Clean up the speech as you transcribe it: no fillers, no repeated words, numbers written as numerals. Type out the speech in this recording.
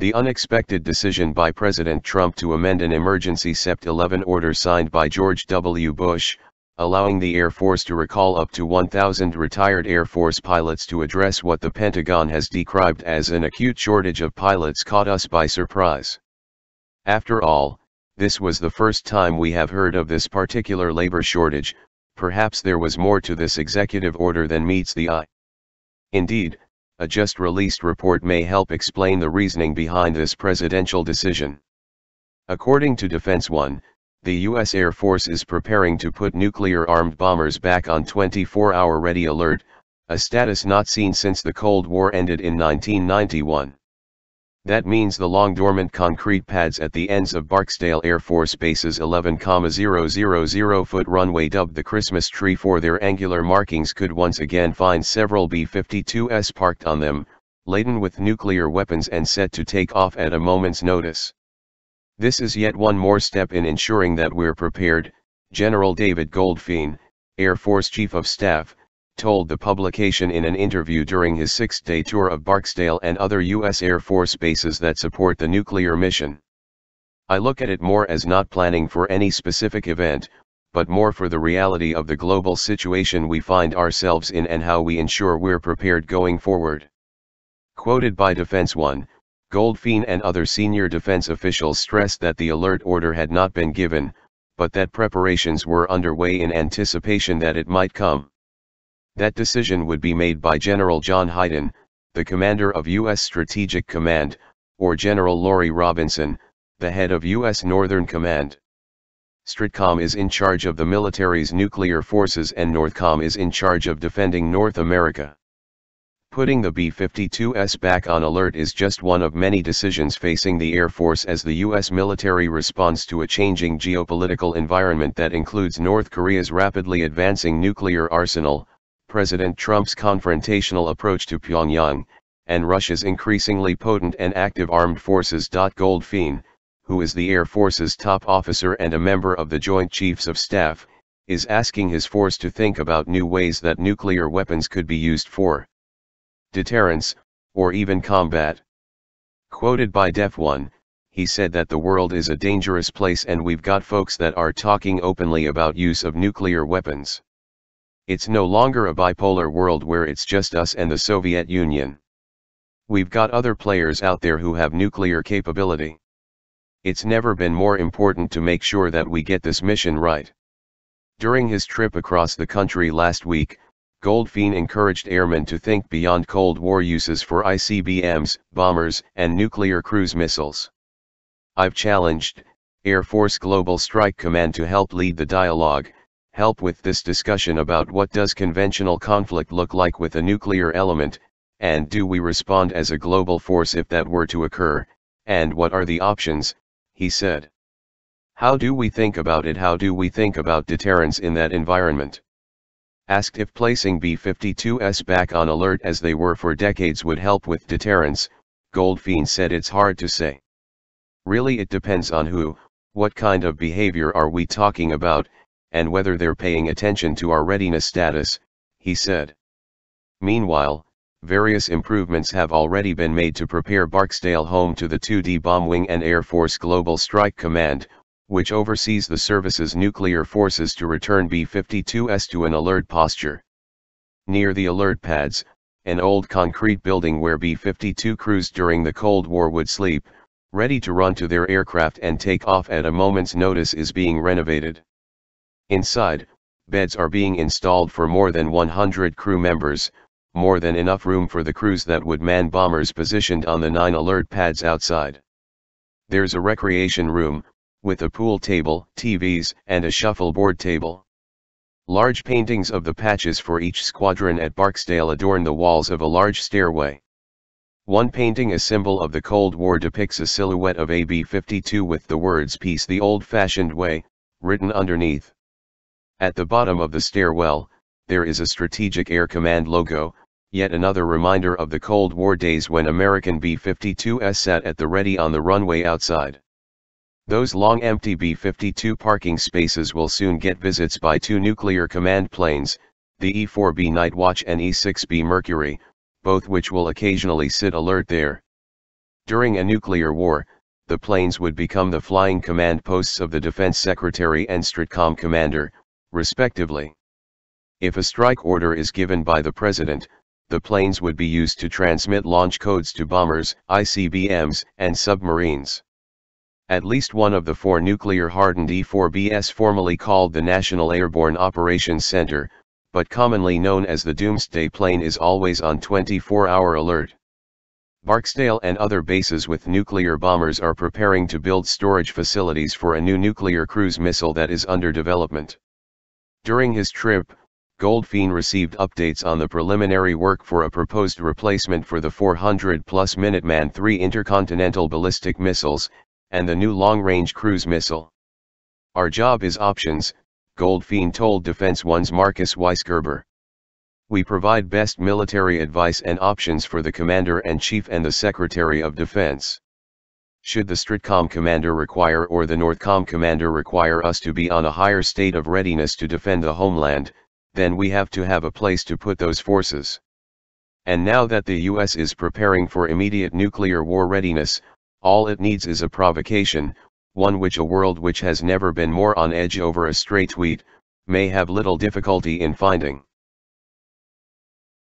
The unexpected decision by President Trump to amend an emergency Sept. 11 order signed by George W. Bush, allowing the Air Force to recall up to 1,000 retired Air Force pilots to address what the Pentagon has described as an acute shortage of pilots, caught us by surprise. After all, this was the first time we have heard of this particular labor shortage. Perhaps there was more to this executive order than meets the eye. Indeed, a just-released report may help explain the reasoning behind this presidential decision. According to Defense One, the U.S. Air Force is preparing to put nuclear-armed bombers back on 24-hour ready alert, a status not seen since the Cold War ended in 1991. That means the long-dormant concrete pads at the ends of Barksdale Air Force Base's 11,000-foot runway, dubbed the Christmas tree for their angular markings, could once again find several B-52s parked on them, laden with nuclear weapons and set to take off at a moment's notice. This is yet one more step in ensuring that we're prepared, General David Goldfein, Air Force Chief of Staff, told the publication in an interview during his 6-day tour of Barksdale and other U.S. Air Force bases that support the nuclear mission. I look at it more as not planning for any specific event, but more for the reality of the global situation we find ourselves in and how we ensure we're prepared going forward. Quoted by Defense One, Goldfein and other senior defense officials stressed that the alert order had not been given, but that preparations were underway in anticipation that it might come. That decision would be made by General John Hyden, the commander of U.S. Strategic Command, or General Laurie Robinson, the head of U.S. Northern Command. STRATCOM is in charge of the military's nuclear forces and NORTHCOM is in charge of defending North America. Putting the B-52s back on alert is just one of many decisions facing the Air Force as the U.S. military responds to a changing geopolitical environment that includes North Korea's rapidly advancing nuclear arsenal, President Trump's confrontational approach to Pyongyang, and Russia's increasingly potent and active armed forces. Goldfein, who is the Air Force's top officer and a member of the Joint Chiefs of Staff, is asking his force to think about new ways that nuclear weapons could be used for deterrence, or even combat. Quoted by Def One, he said that the world is a dangerous place and we've got folks that are talking openly about use of nuclear weapons. It's no longer a bipolar world where it's just us and the Soviet Union. We've got other players out there who have nuclear capability. It's never been more important to make sure that we get this mission right. During his trip across the country last week, Goldfein encouraged airmen to think beyond Cold War uses for ICBMs, bombers, and nuclear cruise missiles. I've challenged Air Force Global Strike Command to help lead the dialogue, help with this discussion about what does conventional conflict look like with a nuclear element, and do we respond as a global force if that were to occur, and what are the options, he said. How do we think about it? How do we think about deterrence in that environment? Asked if placing B-52s back on alert as they were for decades would help with deterrence, Goldfein said it's hard to say. Really, it depends on who, what kind of behavior are we talking about, and whether they're paying attention to our readiness status, he said. Meanwhile, various improvements have already been made to prepare Barksdale home to the 2D Bomb Wing and Air Force Global Strike Command, which oversees the service's nuclear forces, to return B-52s to an alert posture. Near the alert pads, an old concrete building where B-52 crews during the Cold War would sleep, ready to run to their aircraft and take off at a moment's notice, is being renovated. Inside, beds are being installed for more than 100 crew members, more than enough room for the crews that would man bombers positioned on the 9 alert pads outside. There's a recreation room, with a pool table, TVs, and a shuffleboard table. Large paintings of the patches for each squadron at Barksdale adorn the walls of a large stairway. One painting, a symbol of the Cold War, depicts a silhouette of a B-52 with the words "Peace the Old-Fashioned Way" written underneath. At the bottom of the stairwell, there is a Strategic Air Command logo, yet another reminder of the Cold War days when American B-52s sat at the ready on the runway outside. Those long empty B-52 parking spaces will soon get visits by 2 nuclear command planes, the E-4B Nightwatch and E-6B Mercury, both which will occasionally sit alert there. During a nuclear war, the planes would become the flying command posts of the Defense Secretary and Stratcom Commander, respectively. If a strike order is given by the President, the planes would be used to transmit launch codes to bombers, ICBMs, and submarines. At least one of the 4 nuclear-hardened E-4Bs, formerly called the National Airborne Operations Center, but commonly known as the Doomsday Plane, is always on 24-hour alert. Barksdale and other bases with nuclear bombers are preparing to build storage facilities for a new nuclear cruise missile that is under development. During his trip, Goldfein received updates on the preliminary work for a proposed replacement for the 400-plus Minuteman III intercontinental ballistic missiles, and the new long-range cruise missile. "Our job is options," Goldfein told Defense One's Marcus Weisgerber. "We provide best military advice and options for the Commander-in-Chief and the Secretary of Defense. Should the Stratcom Commander require or the Northcom Commander require us to be on a higher state of readiness to defend the homeland, then we have to have a place to put those forces. And now that the U.S. is preparing for immediate nuclear war readiness, all it needs is a provocation, one which a world which has never been more on edge over a stray tweet, may have little difficulty in finding."